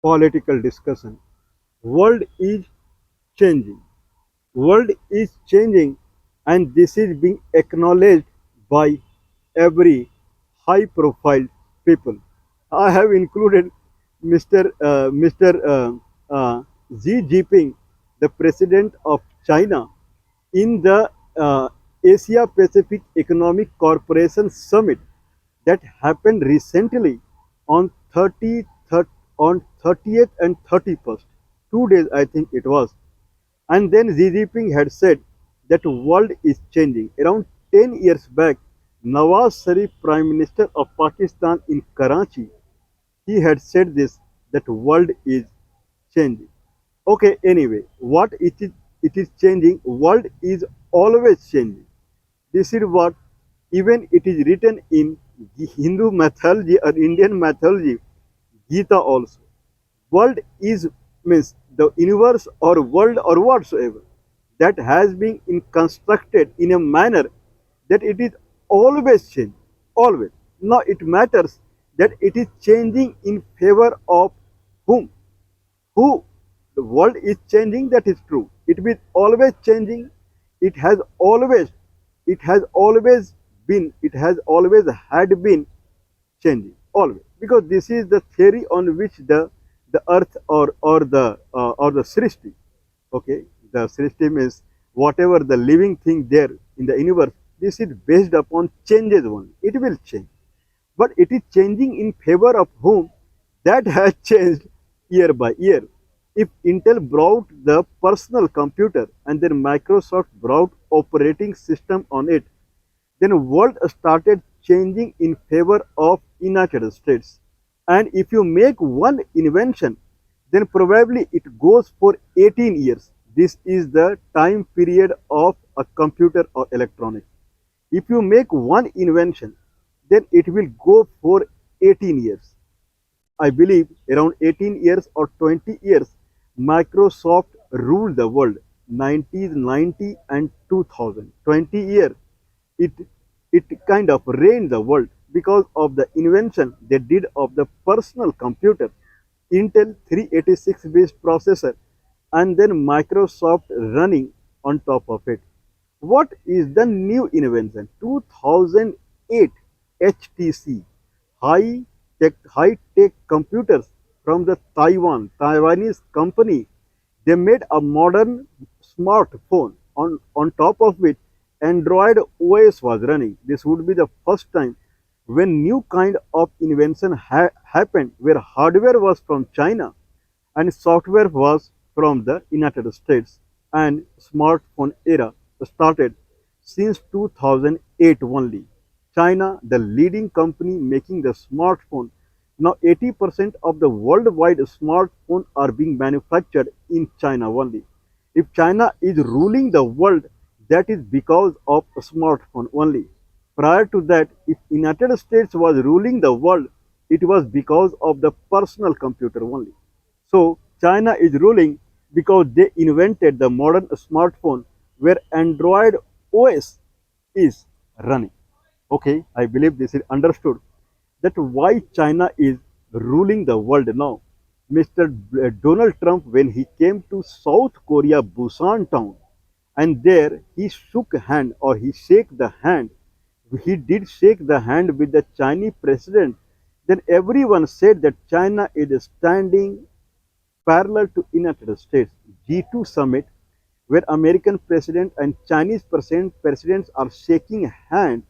political discussion. World is changing. World is changing, and this is being acknowledged by every high profile people. I have included Mr. Xi Jinping, the president of China, in the Asia Pacific Economic Corporation Summit that happened recently on 30th and 31st, 2 days I think it was. And then Xi Jinping had said that world is changing. Around 10 years back, Nawaz Sharif, Prime Minister of Pakistan in Karachi, he had said this, that world is changing. Okay, anyway, what it is changing, world is always changing. This is what even it is written in Hindu mythology or Indian mythology, Gita also. World is means the universe or world or whatsoever that has been constructed in a manner that it is always changing. Always. Now it matters that it is changing in favor of whom? Who? The world is changing, that is true. It is always changing. It has always, it has always had been changing. Always. Because this is the theory on which the earth or the Srishti, okay, the Srishti means whatever the living thing there in the universe, this is based upon changes only. It will change. But it is changing in favor of whom? That has changed year by year. If Intel brought the personal computer and then Microsoft brought operating system on it, then world started changing in favor of United States. And if you make one invention, then probably it goes for 18 years. This is the time period of a computer or electronics. If you make one invention, then it will go for 18 years. I believe around 18 years or 20 years, Microsoft ruled the world. 1990 and 2000. 20 years, it, it kind of reigned the world because of the invention they did of the personal computer, Intel 386 based processor, and then Microsoft running on top of it. What is the new invention? 2008 HTC, high tech computers from the Taiwanese company. They made a modern smartphone on top of which Android OS was running. This would be the first time when new kind of invention happened where hardware was from China and software was from the United States, and smartphone era started since 2008 only. China, the leading company making the smartphone. Now 80% of the worldwide smartphone are being manufactured in China only. If China is ruling the world, that is because of a smartphone only. Prior to that, if United States was ruling the world, it was because of the personal computer only. So China is ruling because they invented the modern smartphone where Android OS is running. Okay, I believe this is understood that why China is ruling the world now. Mr. Donald Trump, when he came to South Korea, Busan town, and there he shook hand or he shake the hand, he did shake the hand with the Chinese president, then everyone said that China is standing parallel to United States. G2 summit, where American president and Chinese presidents are shaking hands,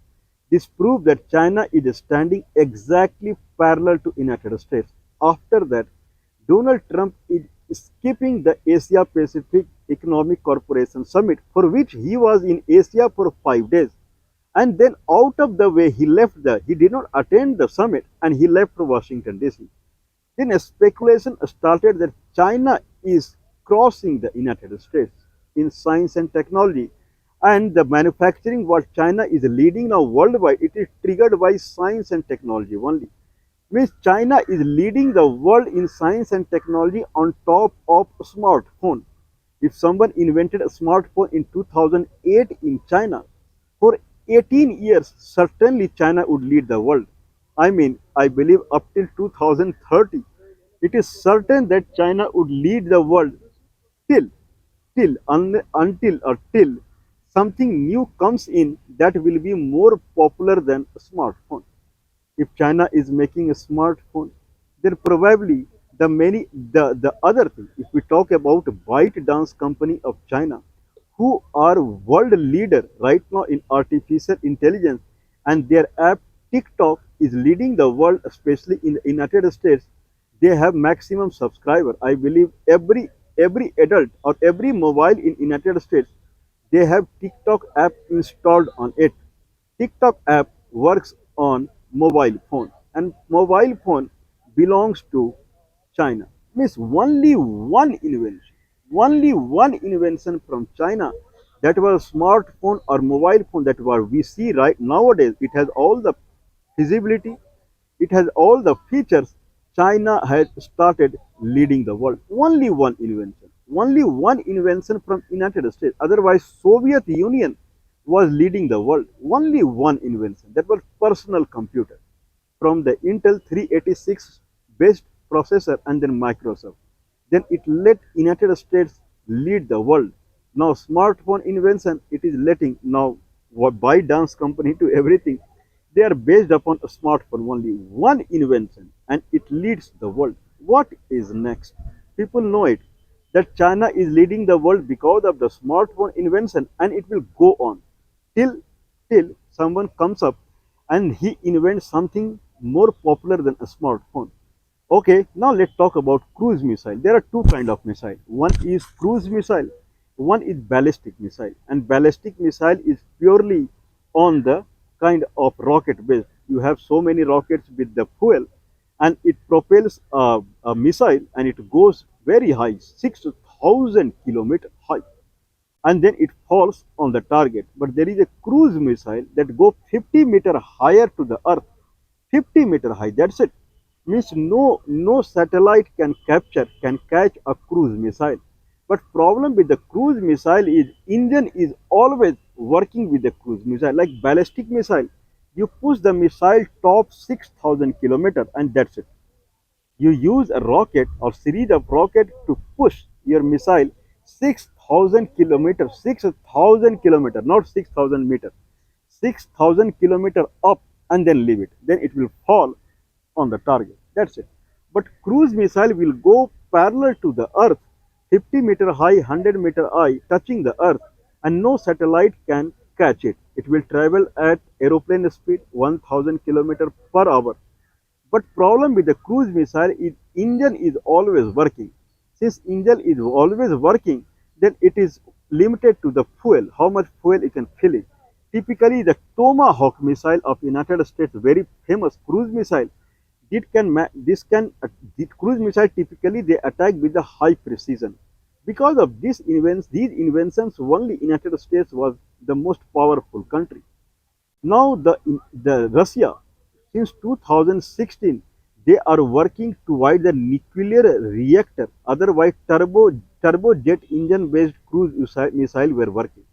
this proves that China is standing exactly parallel to United States. After that, Donald Trump is skipping the Asia Pacific Economic Corporation Summit, for which he was in Asia for 5 days. And then out of the way, he did not attend the summit and he left for Washington DC. Then a speculation started that China is crossing the United States in science and technology. And the manufacturing what China is leading now worldwide, it is triggered by science and technology only. Means China is leading the world in science and technology on top of smartphone. If someone invented a smartphone in 2008 in China, for 18 years, certainly China would lead the world. I mean, I believe up till 2030, It is certain that China would lead the world till until or till something new comes in that will be more popular than a smartphone. If China is making a smartphone, then probably the other thing. If we talk about ByteDance company of China, who are world leader right now in artificial intelligence, and their app TikTok is leading the world, especially in the United States. They have maximum subscriber. I believe every adult or every mobile in United States, they have TikTok app installed on it. TikTok app works on mobile phone, and mobile phone belongs to China. Means only one invention from China, that was smartphone or mobile phone, that what we see right nowadays. It has all the feasibility, it has all the features. China has started leading the world. Only one invention from United States. Otherwise, Soviet Union was leading the world. Only one invention. That was personal computer from the Intel 386 based processor, and then Microsoft. Then it let United States lead the world. Now smartphone invention, it is letting now ByteDance company to everything. They are based upon a smartphone, only one invention, and it leads the world. What is next? People know it, that China is leading the world because of the smartphone invention, and it will go on till someone comes up and he invents something more popular than a smartphone. Okay, now let's talk about cruise missile. There are two kind of missile. One is cruise missile, one is ballistic missile. And ballistic missile is purely on the kind of rocket based. You have so many rockets with the fuel, and it propels a missile, and it goes very high, 6,000 kilometer high, and then it falls on the target. But there is a cruise missile that go 50-meter higher to the earth. 50-meter high, that's it. Means no satellite can catch a cruise missile. But problem with the cruise missile is engine is always working with the cruise missile. Like ballistic missile, you push the missile top 6,000 kilometer, and that's it. You use a rocket or series of rocket to push your missile 6,000 kilometer, 6,000 kilometer, not 6,000 meter, 6,000 kilometer up, and then leave it. Then it will fall on the target. That's it. But cruise missile will go parallel to the earth, 50-meter high, 100-meter high, touching the earth, and no satellite can catch it. It will travel at aeroplane speed 1,000 kilometer per hour. But problem with the cruise missile is engine is always working. Since engine is always working, then it is limited to the fuel, how much fuel it can fill it. Typically, the Tomahawk missile of United States, very famous cruise missile, the cruise missile typically they attack with the high precision. Because of these inventions, only United States was the most powerful country. Now the Russia, since 2016, they are working toward the nuclear reactor. Otherwise, turbojet engine based cruise missile were working,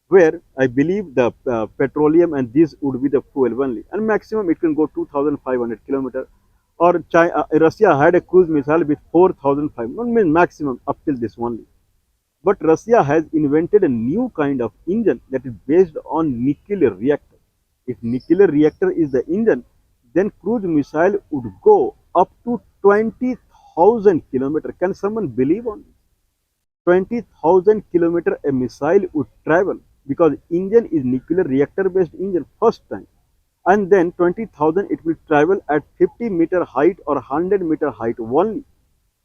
where I believe the petroleum and this would be the fuel only, and maximum it can go 2,500 kilometer. Or Russia had a cruise missile with 4,500, means maximum up till this only. But Russia has invented a new kind of engine that is based on nuclear reactor. If nuclear reactor is the engine, then cruise missile would go up to 20,000 kilometer. Can someone believe on this? 20,000 kilometer a missile would travel, because engine is nuclear reactor based engine first time, and then 20,000 it will travel at 50-meter height or 100-meter height only.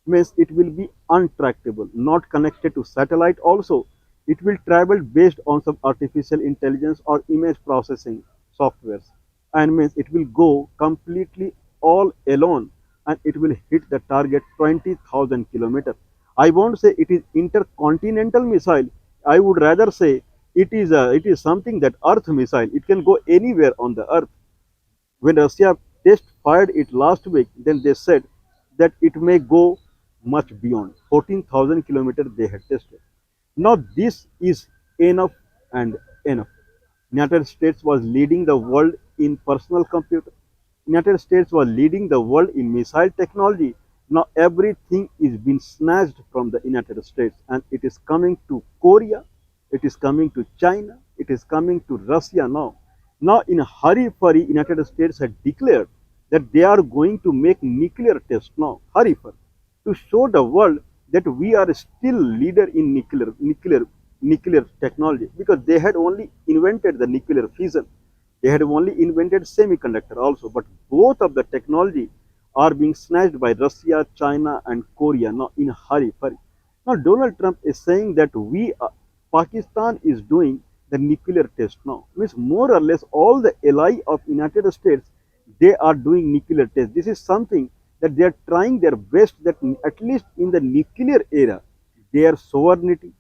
Means it will be untrackable, not connected to satellite. Also, it will travel based on some artificial intelligence or image processing softwares, and means it will go completely all alone, and it will hit the target 20,000 kilometer. I won't say it is intercontinental missile. I would rather say it is something that earth missile. It can go anywhere on the earth. When Russia test fired it last week, then they said that it may go much beyond 14,000 kilometers they had tested. Now this is enough and enough. United States was leading the world in personal computer. United States was leading the world in missile technology. Now everything is being snatched from the United States and it is coming to Korea, it is coming to China, it is coming to Russia now. Now in a hurry hurry, United States had declared that they are going to make nuclear tests now, hurry hurry, to show the world that we are still leader in nuclear technology because they had only invented the nuclear fission. They had only invented semiconductor also, but both of the technology are being snatched by Russia, China, and Korea now in a hurry, hurry. Now Donald Trump is saying that Pakistan is doing the nuclear test now. Means more or less all the ally of United States, they are doing nuclear test. This is something that they are trying their best that at least in the nuclear era, their sovereignty,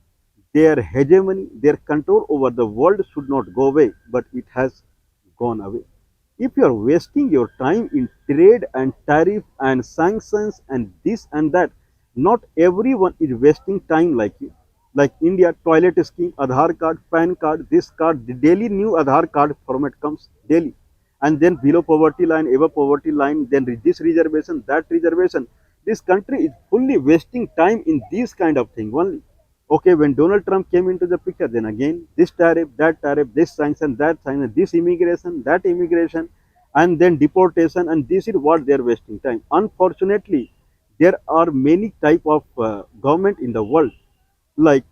their hegemony, their control over the world should not go away, but it has gone away. If you are wasting your time in trade and tariff and sanctions and this and that, not everyone is wasting time like you. Like India, toilet scheme, Aadhaar card, PAN card, this card, the daily new Aadhaar card format comes daily. And then below poverty line, above poverty line, then this reservation, that reservation. This country is fully wasting time in these kind of thing only. Okay, when Donald Trump came into the picture, then again that tariff, this sanction, that sanction, this immigration, that immigration, and then deportation, and this is what they are wasting time. Unfortunately, there are many type of government in the world, like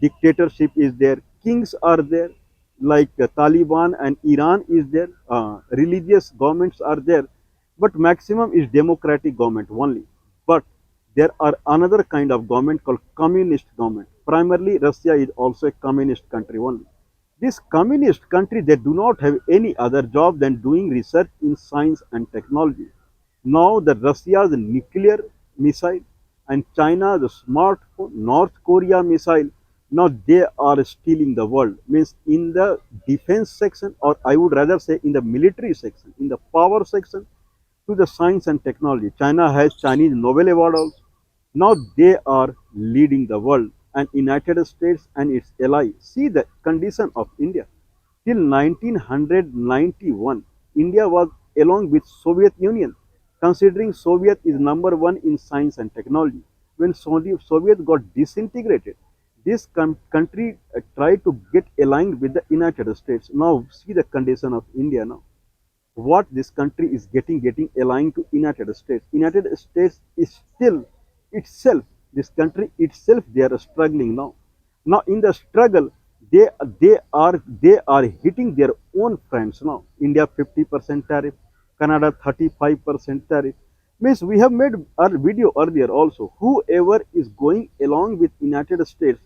dictatorship is there, kings are there, like Taliban and Iran is there, religious governments are there, but maximum is democratic government only. But there are another kind of government called communist government. Primarily, Russia is also a communist country only. This communist country, they do not have any other job than doing research in science and technology. Now the Russia's nuclear missile and China the smartphone, North Korea missile, now they are stealing the world. Means in the defense section, or I would rather say in the military section, in the power section, to the science and technology. China has Chinese Nobel Award also. Now they are leading the world, and United States and its allies. See the condition of India. Till 1991, India was along with Soviet Union, considering Soviet is number one in science and technology. When Soviet got disintegrated, this country tried to get aligned with the United States. Now see the condition of India now. What this country is getting aligned to United States. United States is still itself, this country itself, they are struggling now. Now in the struggle, they are hitting their own friends now. India 50% tariff, Canada 35% tariff. Means we have made our video earlier also. Whoever is going along with United States,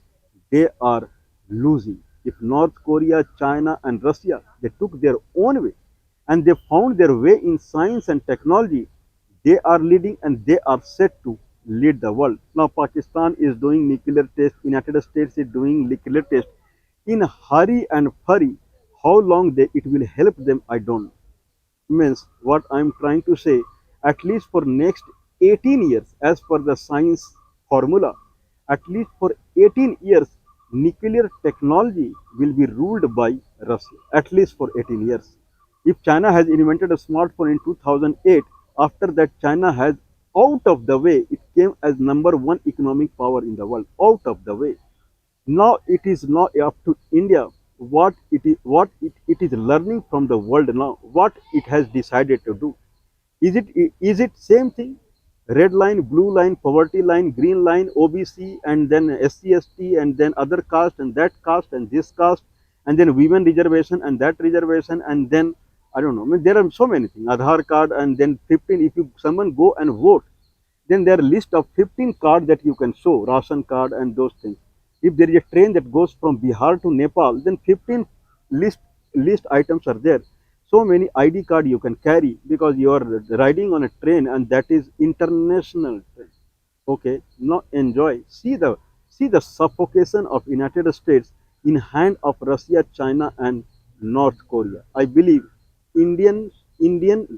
they are losing. If North Korea, China, and Russia, they took their own way and they found their way in science and technology, they are leading and they are set to lead the world. Now Pakistan is doing nuclear test, United States is doing nuclear test in hurry and hurry. How long it will help them, I don't know. Means what I'm trying to say, at least for next 18 years, as per the science formula, at least for 18 years, nuclear technology will be ruled by Russia, at least for 18 years. If China has invented a smartphone in 2008, after that China has out of the way, it came as number one economic power in the world, out of the way. Now it is now up to India what it is learning from the world now, what it has decided to do. Is it same thing? Red line, blue line, poverty line, green line, OBC, and then SC/ST, and then other caste, and that caste, and this caste, and then women reservation, and that reservation, and then I don't know. I mean, there are so many things. Aadhaar card, and then 15. If you someone go and vote, then there are list of 15 cards that you can show, ration card and those things. If there is a train that goes from Bihar to Nepal, then 15 list list items are there. So many ID card you can carry because you are riding on a train and that is international train. Okay, now enjoy. See the suffocation of United States in hand of Russia, China, and North Korea. I believe Indian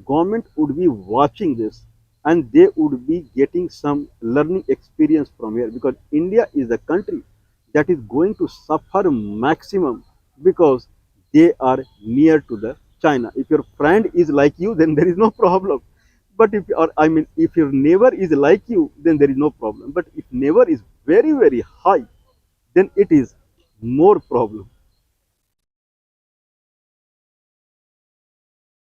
government would be watching this and they would be getting some learning experience from here because India is the country that is going to suffer maximum because they are near to the China. If your friend is like you, then there is no problem. But if, or I mean, if your neighbor is like you, then there is no problem. But if neighbor is very, very high, then it is more problem.